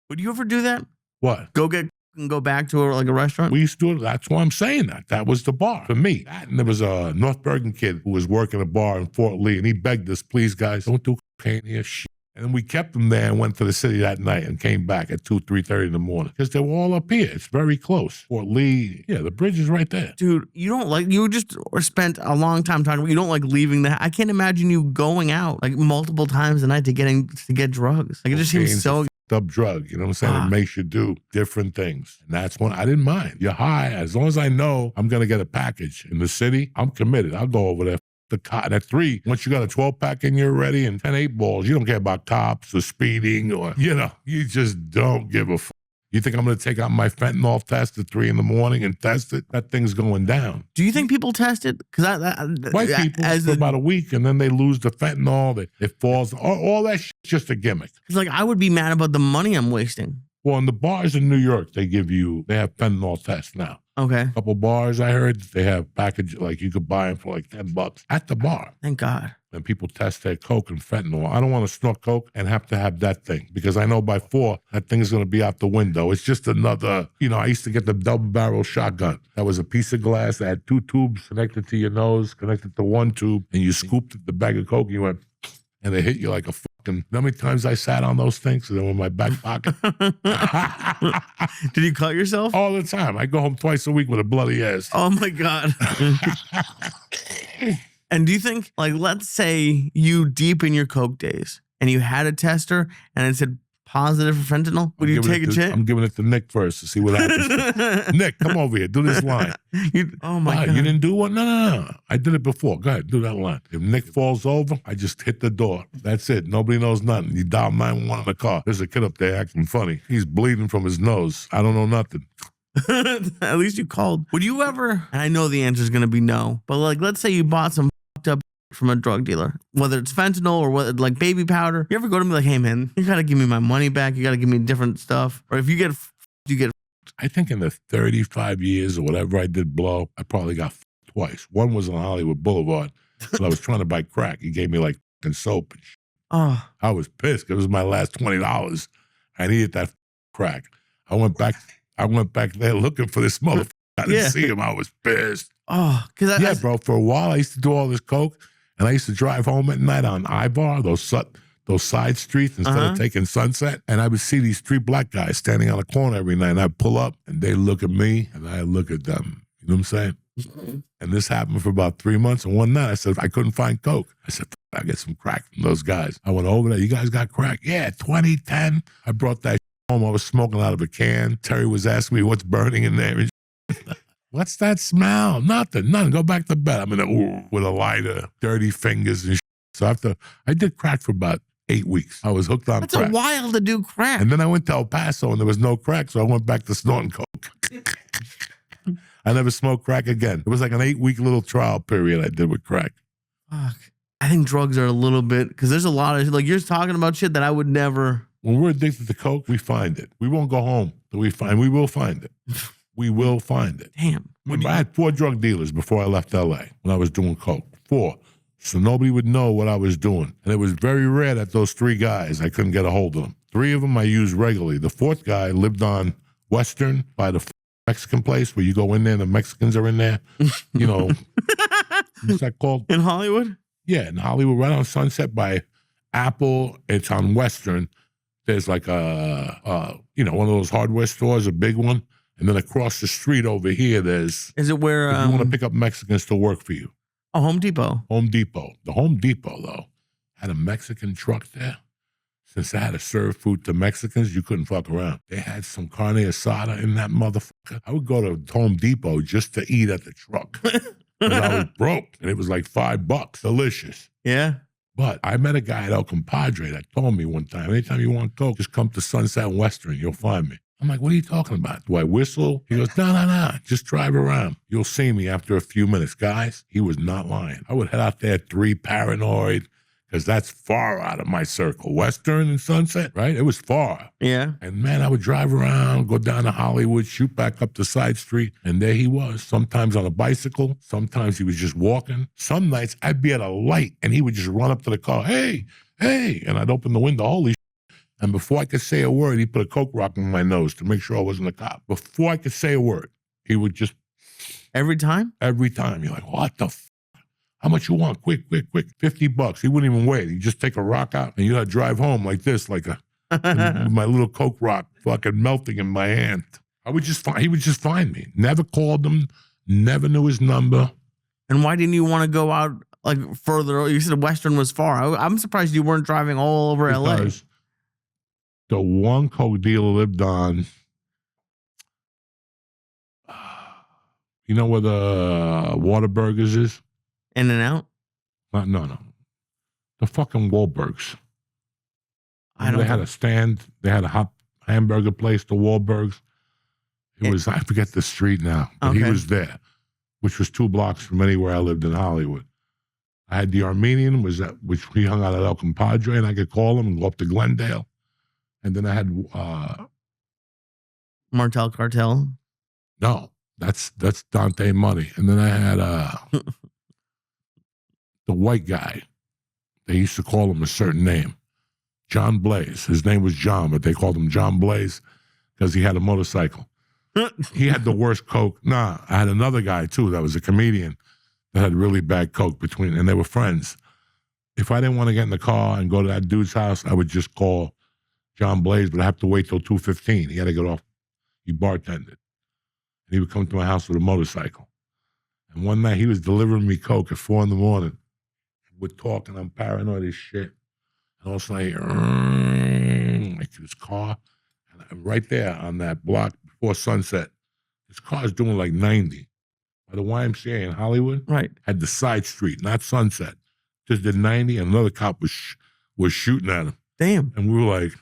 Would you ever do that? What? Go get and go back to a restaurant? We used to do it. That's why I'm saying that. That was the bar for me. And there was a North Bergen kid who was working a bar in Fort Lee, and he begged us, please, guys, don't do cocaine here. Shit. And then we kept him there and went to the city that night and came back at 2, 3:30 in the morning because they were all up here. It's very close. Fort Lee, yeah, the bridge is right there. Dude, you just spent a long time talking about you don't like leaving the. I can't imagine you going out like multiple times a night to get drugs. Like it just seems so. Up drug, you know what I'm saying? It makes you do different things. And that's when I didn't mind. You're high. As long as I know I'm going to get a package in the city, I'm committed. I'll go over there. The cotton at 3, once you got a 12-pack in you already and 10 8-balls, you don't care about cops or speeding or, you just don't give a fuck. You think I'm going to take out my fentanyl test at 3 in the morning and test it? That thing's going down. Do you think people test it? Because white people for about a week, and then they lose the fentanyl. It falls. All that shit's just a gimmick. It's like I would be mad about the money I'm wasting. Well, in the bars in New York, they have fentanyl tests now. Okay. A couple bars I heard they have package like you could buy them for like $10 at the bar. Thank God. And people test their coke and fentanyl. I don't want to snort coke and have to have that thing because I know by 4 that thing is going to be out the window. It's just another. I used to get the double barrel shotgun. That was a piece of glass that had 2 tubes connected to your nose, connected to 1 tube, and you scooped the bag of coke and you went, and they hit you like a fucking. You know how many times I sat on those things? And they were in my back pocket. Did you cut yourself? All the time. I go home twice a week with a bloody ass. Oh my God. And do you think, like, let's say you deep in your coke days and you had a tester and it said positive for fentanyl, would you take a chance? I'm giving it to Nick first to see what happens. Nick, come over here. Do this line. Oh my God. You didn't do one? No. I did it before. Go ahead. Do that line. If Nick falls over, I just hit the door. That's it. Nobody knows nothing. You dial 911 in the car. There's a kid up there acting funny. He's bleeding from his nose. I don't know nothing. At least you called. Would you ever, and I know the answer is going to be no, but like, let's say you bought some fucked up from a drug dealer, whether it's fentanyl or whether like baby powder. You ever go to me like, hey man, you got to give me my money back. You got to give me different stuff. Or if you get. I think in the 35 years or whatever I did blow, I probably got twice. One was on Hollywood Boulevard. When I was trying to buy crack. He gave me like fucking soap and shit. Oh. I was pissed. It was my last $20. I needed that crack. I went back there looking for this motherfucker. I didn't see him. I was pissed. Oh, because bro. For a while, I used to do all this coke, and I used to drive home at night on Ibar, those side streets instead of taking Sunset, and I would see these 3 black guys standing on a corner every night. And I'd pull up, and they look at me, and I look at them. You know what I'm saying? And this happened for about 3 months. And one night, I said, I couldn't find coke. I said, I get some crack from those guys. I went over there. You guys got crack? Yeah, 2010. I brought that home. I was smoking out of a can. Terry was asking me what's burning in there. What's that smell? Nothing. Go back to bed. I'm in there with a lighter, dirty fingers and shit. So I did crack for about 8 weeks. I was hooked on crack. That's a while to do crack. And then I went to El Paso and there was no crack, so I went back to snorting coke. I never smoked crack again. It was like an 8-week little trial period I did with crack. Fuck. I think drugs are a little bit, because there's a lot of, like, you're talking about shit that I would never. When we're addicted to coke, we find it. We won't go home till we will find it. We will find it. Damn. I had 4 drug dealers before I left LA when I was doing coke. 4. So nobody would know what I was doing. And it was very rare that those 3 guys, I couldn't get a hold of them. 3 of them I used regularly. The 4th guy lived on Western by the Mexican place where you go in there and the Mexicans are in there. You know, what's that called? In Hollywood? Yeah, in Hollywood, right on Sunset by Apple. It's on Western. There's like one of those hardware stores, a big one. And then across the street over here, there's. Is it where if you want to pick up Mexicans to work for you? Oh, Home Depot. Home Depot. The Home Depot, though, had a Mexican truck there. Since they had to serve food to Mexicans, you couldn't fuck around. They had some carne asada in that motherfucker. I would go to Home Depot just to eat at the truck. Because I was broke, and it was like $5. Delicious. Yeah. But I met a guy at El Compadre that told me one time, anytime you want coke, just come to Sunset Western, you'll find me. I'm like, what are you talking about? Do I whistle? He goes, no, just drive around. You'll see me after a few minutes. Guys, he was not lying. I would head out there 3 paranoid, because that's far out of my circle. Western and Sunset, right? It was far. Yeah. And man, I would drive around, go down to Hollywood, shoot back up the side street, and there he was. Sometimes on a bicycle, sometimes he was just walking. Some nights I'd be at a light and he would just run up to the car, hey, and I'd open the window, holy shit. And before I could say a word, he put a Coke rock in my nose to make sure I wasn't a cop. Before I could say a word, he would just... Every time? Every time. You're like, what the How much you want? Quick, quick, quick. $50. He wouldn't even wait. He'd just take a rock out and you gotta drive home like this, like my little Coke rock fucking melting in my hand. He would just find me. Never called him, never knew his number. And why didn't you want to go out like further? You said Western was far. I'm surprised you weren't driving all over LA. Because the one Coke dealer lived on, you know where the Whataburgers is? In and Out? No. The fucking Wahlbergs. They had a stand. They had a hot hamburger place, the Wahlbergs. It was, I forget the street now, but he was there, which was 2 blocks from anywhere I lived in Hollywood. I had the Armenian, which he hung out at El Compadre, and I could call him and go up to Glendale. And then I had Martel Cartel. No, that's Dante Money. And then I had the white guy. They used to call him a certain name. John Blaze. His name was John, but they called him John Blaze because he had a motorcycle. He had the worst Coke. Nah, I had another guy too that was a comedian that had really bad Coke and they were friends. If I didn't want to get in the car and go to that dude's house, I would just call John Blaze, but I have to wait till 2:15. He had to get off. He bartended. And he would come to my house with a motorcycle. And one night he was delivering me Coke at 4 a.m. We're talking, I'm paranoid as shit. And all of a sudden I hear, like his car. And I'm right there on that block before sunset. His car is doing like 90. By the YMCA in Hollywood. Right. Had the side street, not Sunset. Just did 90 and another cop was shooting at him. Damn. And we were like,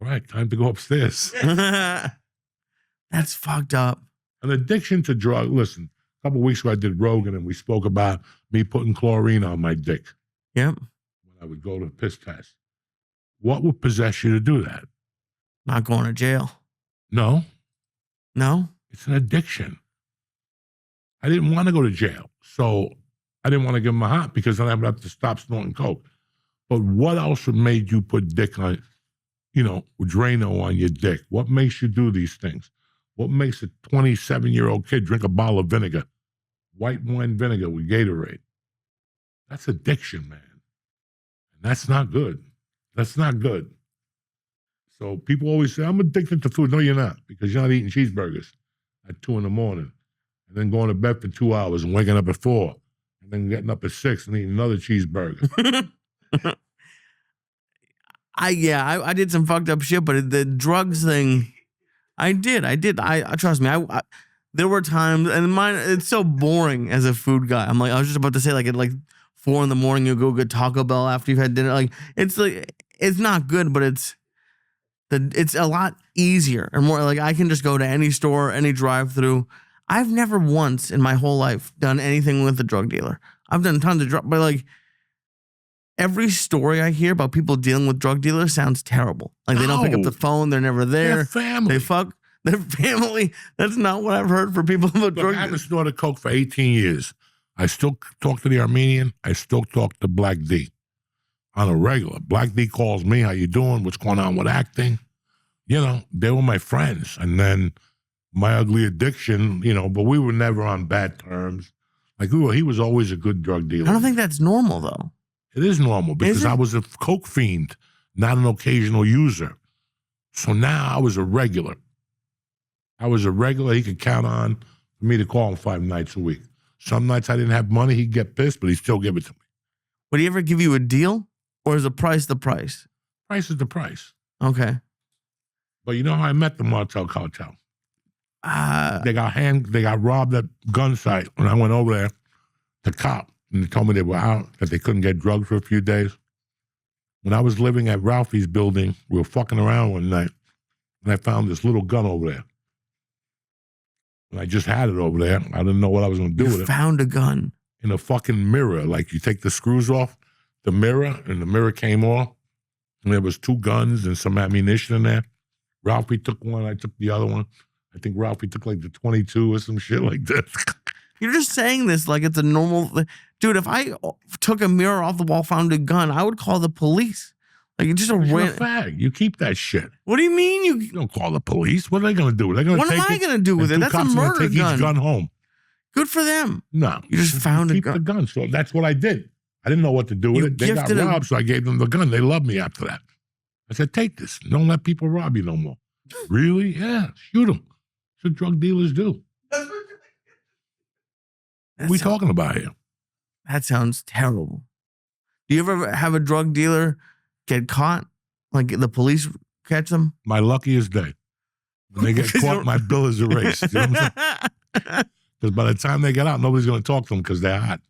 all right, time to go upstairs. That's fucked up. An addiction to drug. Listen, a couple of weeks ago I did Rogan and we spoke about me putting chlorine on my dick. Yep. When I would go to the piss test. What would possess you to do that? Not going to jail. No. No? It's an addiction. I didn't want to go to jail. So I didn't want to give him a hot because then I would have to stop snorting Coke. But what else would made you put dick on, Drano on your dick? What makes you do these things? What makes a 27-year-old kid drink a bottle of vinegar? White wine vinegar with Gatorade. That's addiction, man. And that's not good. That's not good. So people always say, I'm addicted to food. No, you're not, because you're not eating cheeseburgers at 2 a.m. and then going to bed for 2 hours and waking up at 4 and then getting up at 6 and eating another cheeseburger. I did some fucked up shit, but the drugs thing, I did. I trust me. I there were times, and mine, it's so boring as a food guy. I was just about to say, like at 4 a.m, you go get Taco Bell after you've had dinner. It's not good, but it's a lot easier and more I can just go to any store, any drive-through. I've never once in my whole life done anything with a drug dealer. I've done tons of but every story I hear about people dealing with drug dealers sounds terrible. They don't pick up the phone. They're never there. Their family. They fuck their family. That's not what I've heard for people about drug dealers. I haven't snorted Coke for 18 years. I still talk to the Armenian. I still talk to Black D on a regular. Black D calls me, how you doing? What's going on with acting? They were my friends. And then my ugly addiction, but we were never on bad terms. He was always a good drug dealer. I don't think that's normal, though. It is normal because I was a Coke fiend, not an occasional user. So now I was a regular. He could count on for me to call him 5 nights a week. Some nights I didn't have money, he'd get pissed, but he'd still give it to me. Would he ever give you a deal, or is the price the price? Price is the price. Okay. But you know how I met the Martel Cartel? They got robbed at gun site when I went over there to cop. And they told me they were out, that they couldn't get drugs for a few days. When I was living at Ralphie's building, we were fucking around one night, and I found this little gun over there. And I just had it over there. I didn't know what I was going to do with it. You found a gun? In a fucking mirror. You take the screws off the mirror, and the mirror came off, and there was 2 guns and some ammunition in there. Ralphie took one, I took the other one. I think Ralphie took the 22 or some shit like this. You're just saying this like it's a normal thing. Dude, if I took a mirror off the wall, found a gun, I would call the police. Like it's just a You're a random. fag. You keep that shit. What do you mean You don't call the police. What are they going to do? They're going to What take am I it, going to do with it? and That's a two cops are gonna murder take gun. each gun home. Good for them. No. You just found a keep gun. the gun. So that's what I did. I didn't know what to do with You it. They got gifted robbed, so I gave them the gun. They loved me after that. I said, take this. Don't let people rob you no more. Really? Yeah, shoot them. That's what drug dealers do. What are we talking about here? That sounds terrible. Do you ever have a drug dealer get caught? Like the police catch them? My luckiest day. When they get caught, my bill is erased. You know what I'm saying? Because by the time they get out, nobody's going to talk to them because they're hot.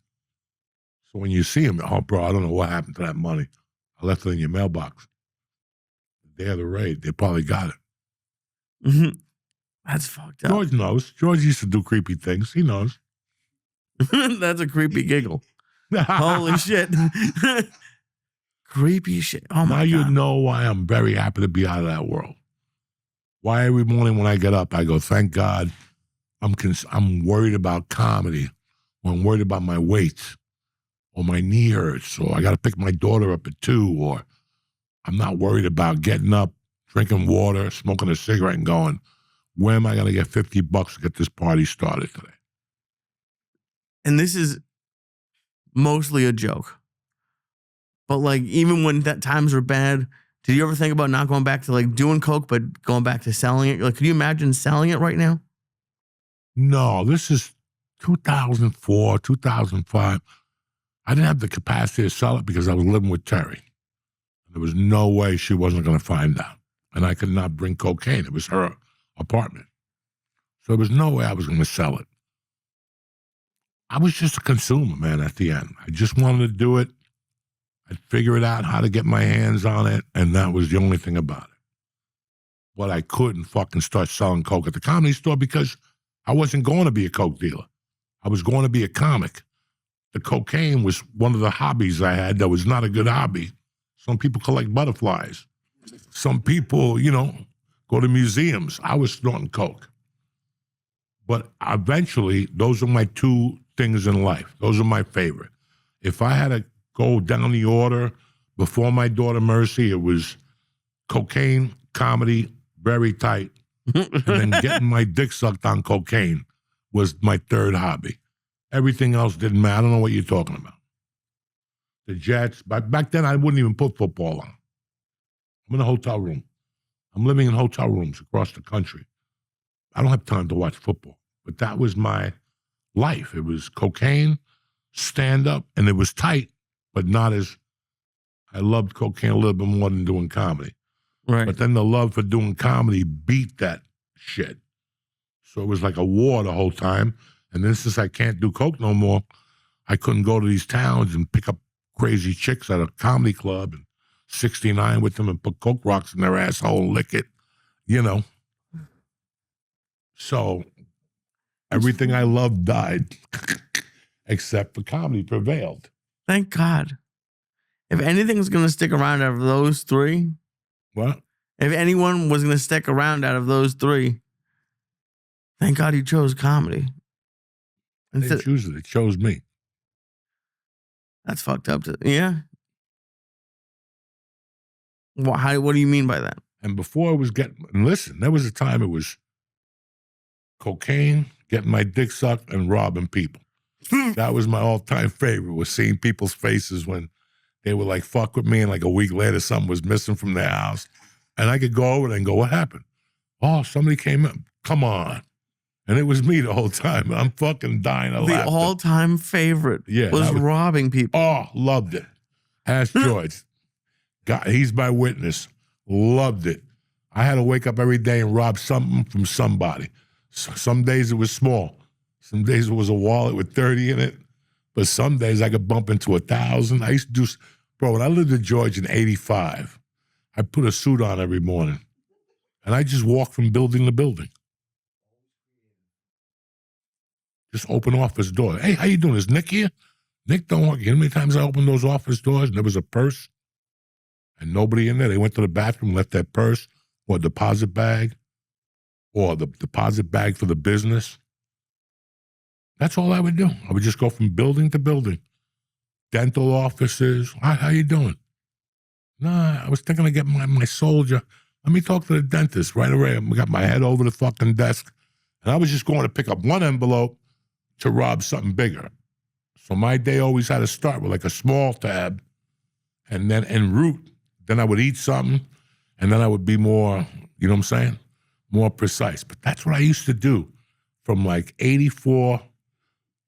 So when you see them, oh, bro, I don't know what happened to that money. I left it in your mailbox. The day of the raid, they probably got it. That's fucked up. George knows. George used to do creepy things. He knows. That's a creepy giggle. Holy shit. Creepy shit. Oh my God. Now you know why I'm very happy to be out of that world. Why every morning when I get up, I go, thank God I'm worried about comedy, or I'm worried about my weight, or my knee hurts, or I got to pick my daughter up at 2, or I'm not worried about getting up, drinking water, smoking a cigarette, and going, where am I going to get $50 to get this party started today? And this is mostly a joke. But like, even when times are bad, did you ever think about not going back to like doing coke, but going back to selling it? Like, could you imagine selling it right now? No, this is 2004, 2005. I didn't have the capacity to sell it because I was living with Terry. There was no way she wasn't going to find out. And I could not bring cocaine. It was her apartment. So there was no way I was going to sell it. I was just a consumer, man, at the end. I just wanted to do it. I'd figure it out how to get my hands on it, and that was the only thing about it. But I couldn't fucking start selling coke at the Comedy Store because I wasn't going to be a coke dealer. I was going to be a comic. The cocaine was one of the hobbies I had that was not a good hobby. Some people collect butterflies. Some people, go to museums. I was snorting coke. But eventually, those are my two things in life. Those are my favorite. If I had to go down the order before my daughter Mercy, it was cocaine, comedy, very tight, and then getting my dick sucked on cocaine was my third hobby. Everything else didn't matter. I don't know what you're talking about. The Jets, back then I wouldn't even put football on. I'm in a hotel room. I'm living in hotel rooms across the country. I don't have time to watch football, but that was my life. It was cocaine, stand-up, and it was tight, but not as, I loved cocaine a little bit more than doing comedy. Right. But then the love for doing comedy beat that shit. So it was like a war the whole time. And then since I can't do coke no more, I couldn't go to these towns and pick up crazy chicks at a comedy club and 69 with them and put coke rocks in their asshole and lick it, So everything I loved died, except for comedy prevailed. Thank God. If anything's going to stick around out of those three. What? If anyone was going to stick around out of those three, thank God you chose comedy. They didn't choose it. It chose me. That's fucked up. Yeah. What do you mean by that? And before it was listen, there was a time it was cocaine, getting my dick sucked, and robbing people. That was my all-time favorite, was seeing people's faces when they were like, fuck with me, and like a week later, something was missing from their house. And I could go over there and go, what happened? Oh, somebody came in. Come on. And it was me the whole time. I'm fucking dying of laughter. The all-time favorite was robbing people. Oh, loved it. Ask George. God, he's my witness. Loved it. I had to wake up every day and rob something from somebody. So some days it was small. Some days it was a wallet with 30 in it. But some days I could bump into 1,000. I used to do, bro, when I lived in George in 85, I put a suit on every morning. And I just walked from building to building. Just open office door. Hey, how you doing? Is Nick here? Nick don't work. You know how many times I opened those office doors and there was a purse and nobody in there? They went to the bathroom, left their purse or deposit bag or the deposit bag for the business. That's all I would do. I would just go from building to building. Dental offices. How you doing? Nah, I was thinking of getting my soldier. Let me talk to the dentist right away. I got my head over the fucking desk. And I was just going to pick up one envelope to rob something bigger. So my day always had to start with like a small tab. And then en route, then I would eat something. And then I would be more, you know what I'm saying? More precise. But that's what I used to do from like 84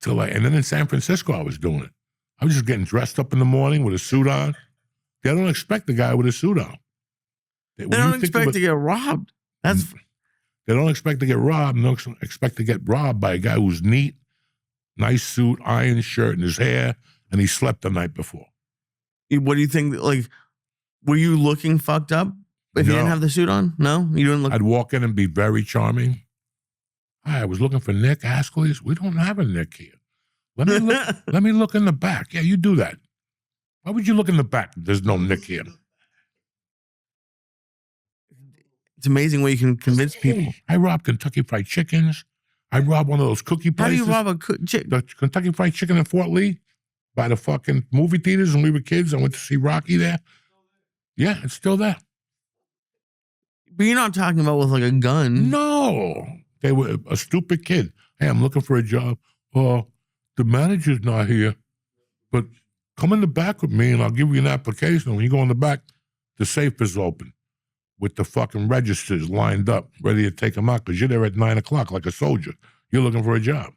to like, and then in San Francisco, I was doing it. I was just getting dressed up in the morning with a suit on. They don't expect the guy with a suit on. They don't expect to get robbed. They don't expect to get robbed. They don't expect to get robbed by a guy who's neat, nice suit, iron shirt, and his hair, and he slept the night before. What do you think? Like, were you looking fucked up if you didn't have the suit on? No, you didn't look. I'd walk in and be very charming. Hi, I was looking for Nick Ascles. We don't have a Nick here. Let me look. Let me look in the back. Yeah, you do that. Why would you look in the back? There's no Nick here. It's amazing what you can convince people. I robbed Kentucky Fried Chickens. I robbed one of those cookie places. How do you rob a The Kentucky Fried Chicken in Fort Lee by the fucking movie theaters when we were kids. I went to see Rocky there. Yeah, it's still there. But you're not talking about with like a gun. No. They were a stupid kid. Hey, I'm looking for a job. The manager's not here, but come in the back with me and I'll give you an application. When you go in the back, the safe is open with the fucking registers lined up, ready to take them out because you're there at 9 o'clock like a soldier. You're looking for a job.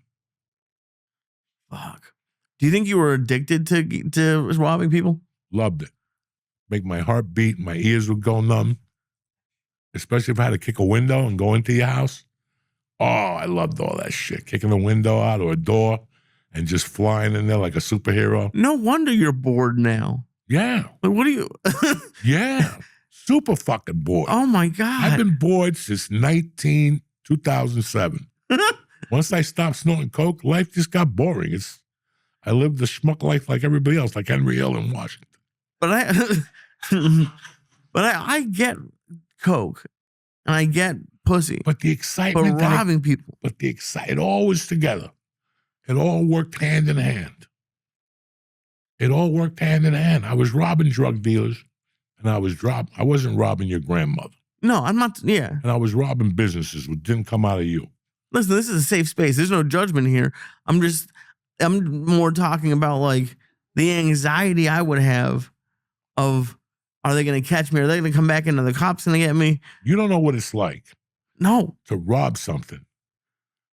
Fuck. Do you think you were addicted to robbing people? Loved it. Make my heart beat. My ears would go numb, especially if I had to kick a window and go into your house. Oh, I loved all that shit. Kicking a window out or a door and just flying in there like a superhero. No wonder you're bored now. Yeah. But what do you... Yeah. Super fucking bored. Oh, my God. I've been bored since 2007. Once I stopped snorting coke, life just got boring. I lived the schmuck life like everybody else, like Henry Hill in Washington. But I get coke and I get pussy. But the excitement. But robbing people. But it all was together. It all worked hand in hand. It all worked hand in hand. I was robbing drug dealers. And I wasn't robbing your grandmother. No, I'm not, yeah. And I was robbing businesses which didn't come out of you. Listen, this is a safe space. There's no judgment here. I'm more talking about like the anxiety I would have of, are they going to catch me? Are they going to come back into the cops and get me? You don't know what it's like. No. To rob something.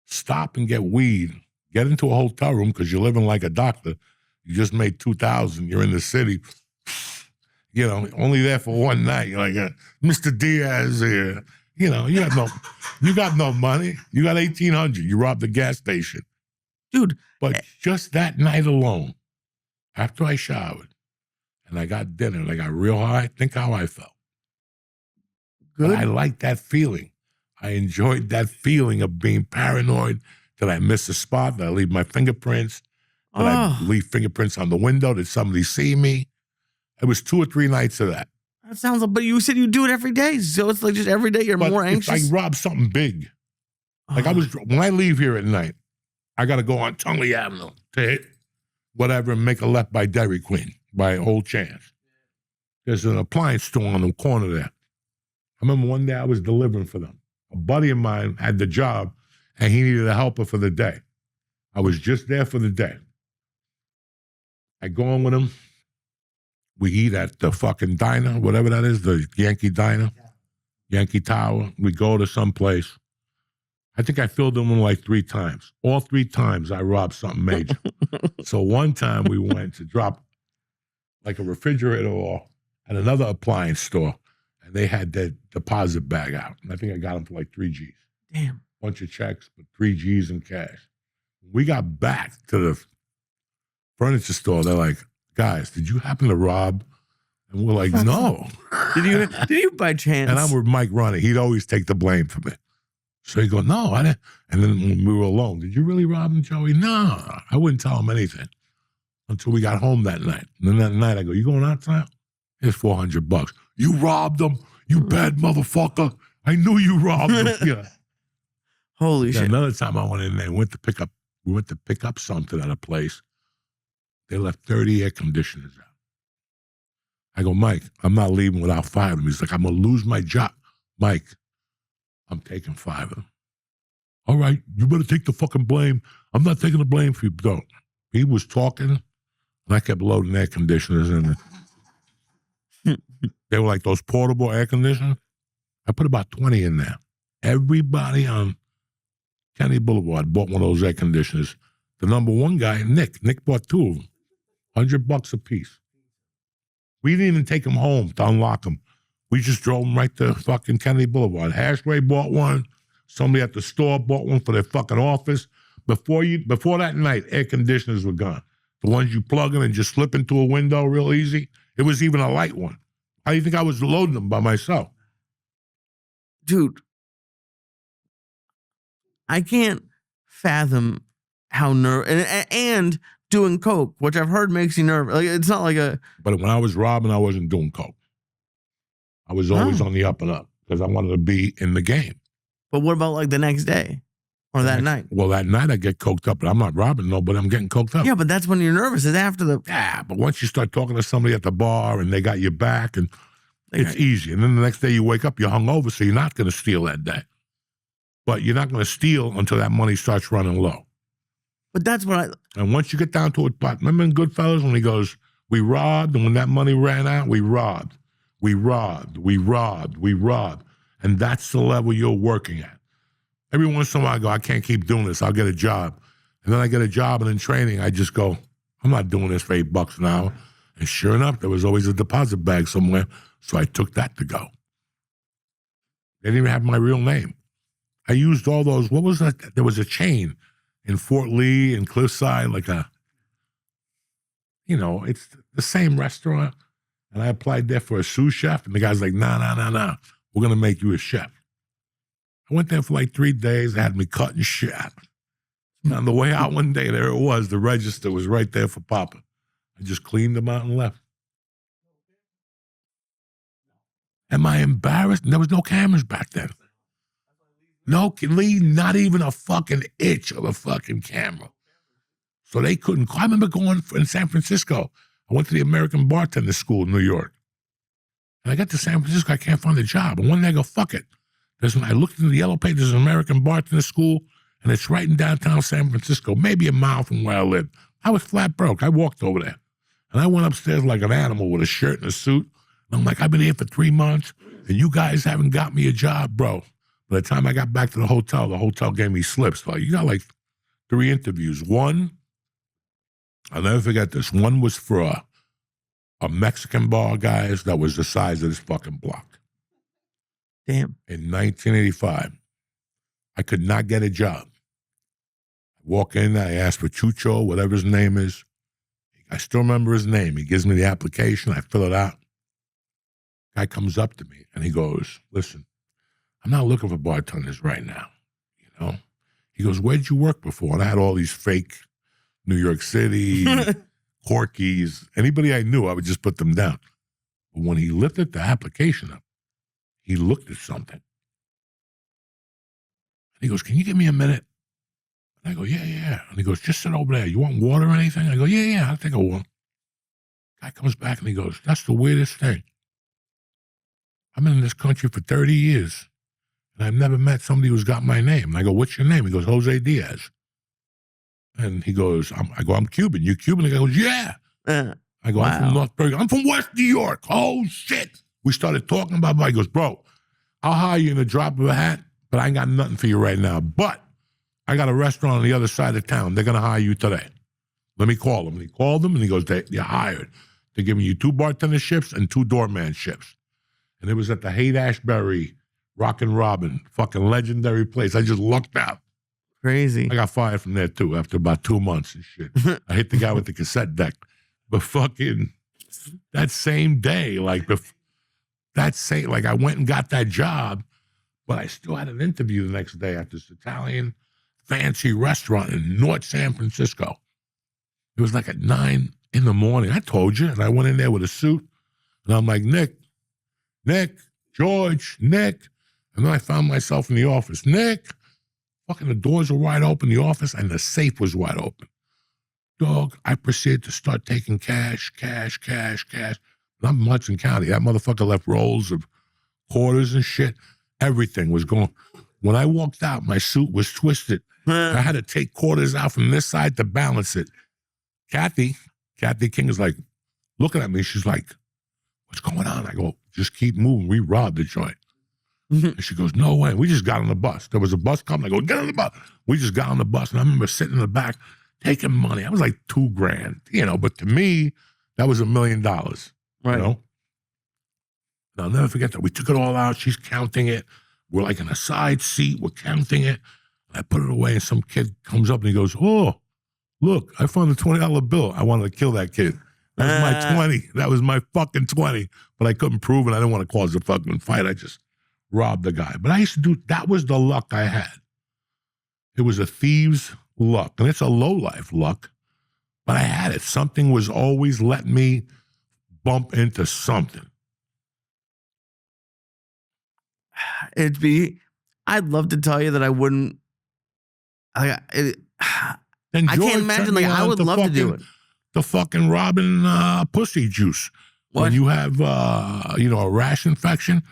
Stop and get weed. Get into a hotel room because you're living like a doctor. You just made $2,000. You're in the city. You know, only there for one night. You're like, Mr. Diaz here. You know, you got no money. You got $1,800. You robbed the gas station. Dude. But just that night alone, after I showered and I got dinner and I got real high, think how I felt. Good. But I liked that feeling. I enjoyed that feeling of being paranoid that I miss a spot, that I leave my fingerprints, that I leave fingerprints on the window, that somebody see me. It was 2 or 3 nights of that. That sounds like, but you said you do it every day. So it's like just every day you're more anxious. If I rob something big, like when I leave here at night, I got to go on Tunley Avenue to hit whatever and make a left by Dairy Queen, by Old Chance. There's an appliance store on the corner there. I remember one day I was delivering for them. A buddy of mine had the job and he needed a helper for the day. I was just there for the day. I go in with him. We eat at the fucking diner, whatever that is, the Yankee Diner, Yankee Tower. We go to some place. I think I filled them in like 3 times. All 3 times I robbed something major. So one time we went to drop like a refrigerator off at another appliance store, and they had their deposit bag out. And I think I got them for like 3 G's. Damn. Bunch of checks, but 3 G's in cash. We got back to the furniture store. They're like, guys, did you happen to rob? And we're like, no. Did you by chance? And I'm with Mike Ronnie. He'd always take the blame for me. So he go, no, I didn't. And then when we were alone, did you really rob him, Joey? No, I wouldn't tell him anything until we got home that night. And then that night I go, you going out tonight? Here's $400. You robbed him, you bad motherfucker. I knew you robbed him. Yeah. Holy shit. Another time I went in there and we went to pick up something at a place. They left 30 air conditioners out. I go, Mike, I'm not leaving without 5 of them. He's like, I'm going to lose my job. Mike, I'm taking 5 of them. All right, you better take the fucking blame. I'm not taking the blame for you. Don't. He was talking, and I kept loading air conditioners in there. They were like those portable air conditioners. I put about 20 in there. Everybody on Kennedy Boulevard bought one of those air conditioners. The number one guy, Nick bought 2 of them. $100 a piece. We didn't even take them home to unlock them. We just drove them right to fucking Kennedy Boulevard. Hashway bought one. Somebody at the store bought one for their fucking office. Before that night, air conditioners were gone. The ones you plug in and just slip into a window real easy. It was even a light one. How do you think I was loading them by myself? Dude, I can't fathom how and doing coke, which I've heard makes you nervous. Like, it's not like a. But when I was robbing, I wasn't doing coke. I was always on the up and up because I wanted to be in the game. But what about like the next day or that night? Well, that night I get coked up, and I'm not robbing nobody. I'm getting coked up. Yeah, but that's when you're nervous. It's after the. Yeah, but once you start talking to somebody at the bar and they got your back, and it's easy. And then the next day you wake up, you're hungover, so you're not going to steal that day. But you're not going to steal until that money starts running low. But that's what I. And once you get down to it, remember in Goodfellas when he goes, we robbed, and when that money ran out, we robbed. We robbed. We robbed. We robbed. And that's the level you're working at. Every once in a while, I go, I can't keep doing this. I'll get a job. And then I get a job, and in training, I just go, I'm not doing this for $8 an hour. And sure enough, there was always a deposit bag somewhere, so I took that to go. They didn't even have my real name. I used all those, what was that? There was a chain in Fort Lee and Cliffside, like it's the same restaurant. And I applied there for a sous chef, and the guy's like, nah. We're going to make you a chef. I went there for like 3 days. They had me cutting shit. And on the way out one day, there it was. The register was right there for Papa. I just cleaned them out and left. Am I embarrassed? There was no cameras back then. No, Lee, not even a fucking itch of a fucking camera. So they couldn't. I remember going in San Francisco. I went to the American Bartender School in New York. And I got to San Francisco, I can't find a job. And one day I go, fuck it. I looked into the yellow page, there's an American Bartender School, and it's right in downtown San Francisco, maybe a mile from where I live. I was flat broke. I walked over there. And I went upstairs like an animal with a shirt and a suit. And I'm like, I've been here for 3 months, and you guys haven't got me a job, bro. By the time I got back to the hotel gave me slips. Like, you got like 3 interviews. One, I'll never forget this. One was for a Mexican bar, guys, that was the size of this fucking block. Damn. In 1985, I could not get a job. I walk in, I ask for Chucho, whatever his name is. I still remember his name. He gives me the application. I fill it out. Guy comes up to me, and he goes, listen, I'm not looking for bartenders right now, He goes, where'd you work before? And I had all these fake New York City, Corkies. Anybody I knew, I would just put them down. But when he lifted the application up, he looked at something. And he goes, can you give me a minute? And I go, yeah. And he goes, just sit over there. You want water or anything? I go, yeah, I'll take a water. Guy comes back and he goes, that's the weirdest thing. I've been in this country for 30 years, and I've never met somebody who's got my name. And I go, what's your name? He goes, Jose Diaz. And he goes, I'm Cuban. You Cuban? He goes, yeah. I go, wow. I'm from North Bergen. I'm from West New York. Oh, shit. We started talking about it. He goes, bro, I'll hire you in a drop of a hat, but I ain't got nothing for you right now. But I got a restaurant on the other side of town. They're going to hire you today. Let me call them. And he called them, and he goes, you're hired. They're giving you 2 bartender shifts and 2 doorman shifts. And it was at the Haight-Ashbury Rockin' Robin, fucking legendary place. I just lucked out. Crazy. I got fired from there, too, after about 2 months and shit. I hit the guy with the cassette deck. But fucking that same day, I went and got that job, but I still had an interview the next day at this Italian fancy restaurant in North San Francisco. It was like at 9 in the morning. I told you. And I went in there with a suit. And I'm like, Nick, George, Nick. And then I found myself in the office. Nick, fucking the doors were wide open in the office, and the safe was wide open. Dog, I proceeded to start taking cash. And I'm in Hudson County. That motherfucker left rolls of quarters and shit. Everything was going. When I walked out, my suit was twisted. I had to take quarters out from this side to balance it. Kathy King is like looking at me. She's like, what's going on? I go, just keep moving. We robbed the joint. And she goes, no way. We just got on the bus. There was a bus coming. I go, get on the bus. We just got on the bus. And I remember sitting in the back taking money. I was like $2,000, but to me, that was $1 million. Right. You know? And I'll never forget that. We took it all out. She's counting it. We're like in a side seat. We're counting it. I put it away, and some kid comes up and he goes, oh, look, I found a $20 bill. I wanted to kill that kid. That was my 20. That was my fucking 20. But I couldn't prove it. I didn't want to cause a fucking fight. I just robbed the guy. But I used to do, that was the luck I had. It was a thief's luck. And it's a low-life luck. But I had it. Something was always letting me bump into something. I'd love to tell you that I wouldn't. I can't imagine. Like, I would love to do it. The fucking robbing pussy juice. What? When you have, a rash infection,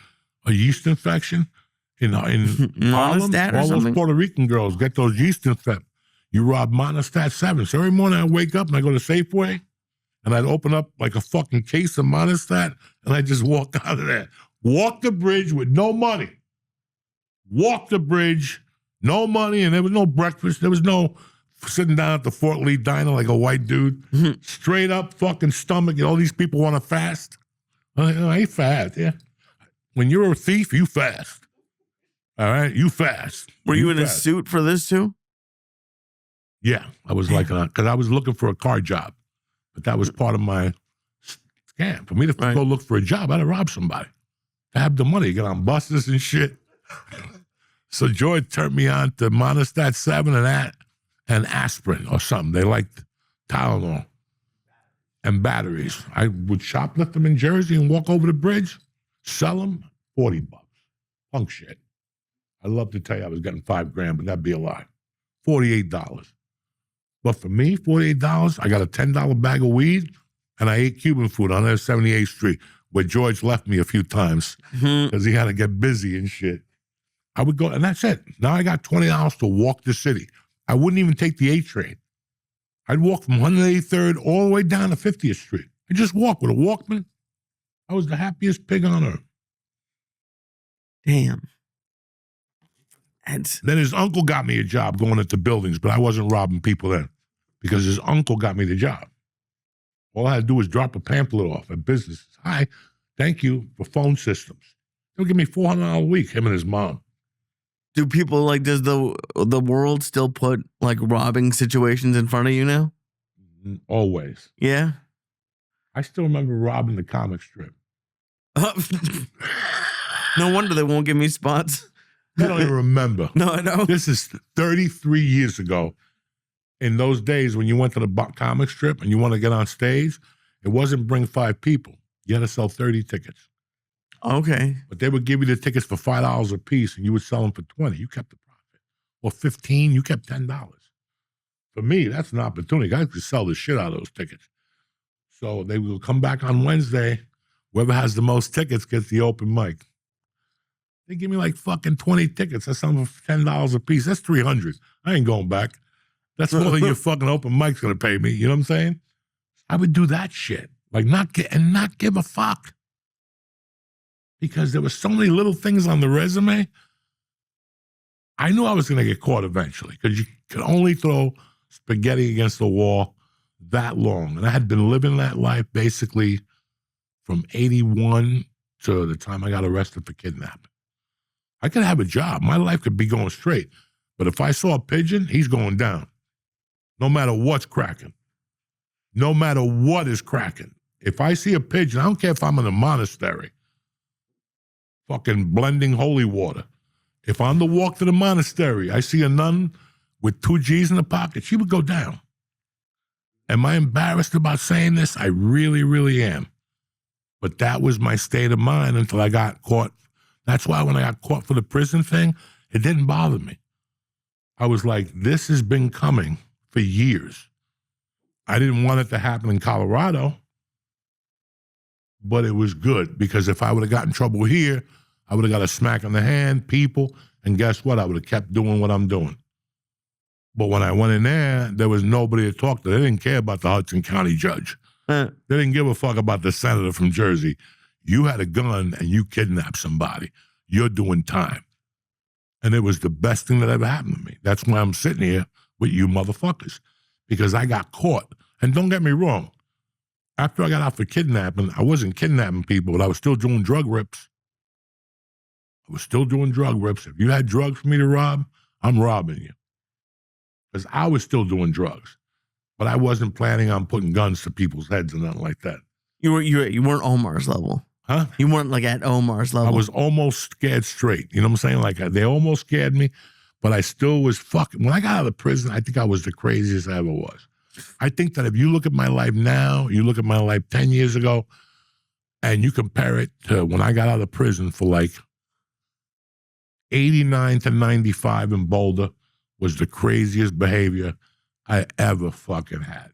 a yeast infection, in Harlem, all those Puerto Rican girls get those yeast infections. You rob Monostat 7. So every morning I wake up and I go to Safeway and I'd open up like a fucking case of Monostat and I just walk out of there. Walk the bridge with no money. Walk the bridge, no money, and there was no breakfast. There was no sitting down at the Fort Lee diner like a white dude. Straight up fucking stomach, and all these people want to fast. I ain't fast, yeah. When you're a thief, you fast. All right? You fast. Were you in a suit for this too? Yeah. I was like, because I was looking for a car job. But that was part of my scam. For me to go look for a job, I had to rob somebody. To have the money, get on buses and shit. So George turned me on to Monostat 7 and aspirin or something. They liked Tylenol and batteries. I would shoplift them in Jersey and walk over the bridge, sell them, $40. Punk shit. I'd love to tell you I was getting $5,000, but that'd be a lie. $48. But for me, $48, I got a $10 bag of weed and I ate Cuban food on 78th Street, where George left me a few times because he had to get busy and shit. I would go, and that's it. Now I got $20 to walk the city. I wouldn't even take the A train. I'd walk from 183rd all the way down to 50th Street. I just walk with a Walkman. I was the happiest pig on earth. Damn. Then his uncle got me a job going into buildings, but I wasn't robbing people then because his uncle got me the job. All I had to do was drop a pamphlet off at businesses. Hi, thank you for phone systems. They'll give me $400 a week, him and his mom. Do people does the world still put like robbing situations in front of you now? Always. Yeah. I still remember robbing the comic strip. No wonder they won't give me spots. I don't even remember. No, I know. This is 33 years ago. In those days when you went to the comic strip and you want to get on stage, it wasn't bring 5 people. You had to sell 30 tickets. Okay. But they would give you the tickets for $5 a piece and you would sell them for 20. You kept the profit. Or 15, you kept $10. For me, that's an opportunity. Guys could sell the shit out of those tickets. So they will come back on Wednesday. Whoever has the most tickets gets the open mic. They give me like fucking 20 tickets. I sell them for $10 a piece. That's $300. I ain't going back. That's more than your fucking open mic's gonna pay me. You know what I'm saying? I would do that shit. Like not give a fuck. Because there were so many little things on the resume. I knew I was gonna get caught eventually because you could only throw spaghetti against the wall that long. And I had been living that life basically from 81 to the time I got arrested for kidnapping. I could have a job. My life could be going straight. But if I saw a pigeon, he's going down. No matter what's cracking. No matter what is cracking. If I see a pigeon, I don't care if I'm in a monastery, fucking blending holy water. If on the walk to the monastery, I see a nun with 2 G's in the pocket, she would go down. Am I embarrassed about saying this? I really, really am. But that was my state of mind until I got caught. That's why when I got caught for the prison thing, it didn't bother me. I was like, this has been coming for years. I didn't want it to happen in Colorado. but it was good because if I would have gotten in trouble here, I would have got a smack on the hand, people, and guess what? I would have kept doing what I'm doing. But when I went in there was nobody to talk to. They didn't care about the Hudson County judge. They didn't give a fuck about the senator from Jersey. You had a gun and you kidnapped somebody. You're doing time. And it was the best thing that ever happened to me. That's why I'm sitting here with you motherfuckers, because I got caught. And don't get me wrong, after I got out for kidnapping, I wasn't kidnapping people, but I was still doing drug rips. If you had drugs for me to rob, I'm robbing you. Because I was still doing drugs, but I wasn't planning on putting guns to people's heads or nothing like that. You weren't Omar's level. Huh? You weren't like at Omar's level. I was almost scared straight. You know what I'm saying? Like they almost scared me, but I still was fucking. When I got out of prison, I think I was the craziest I ever was. I think that if you look at my life now, you look at my life 10 years ago, and you compare it to when I got out of prison for like 89 to 95 in Boulder was the craziest behavior I ever fucking had.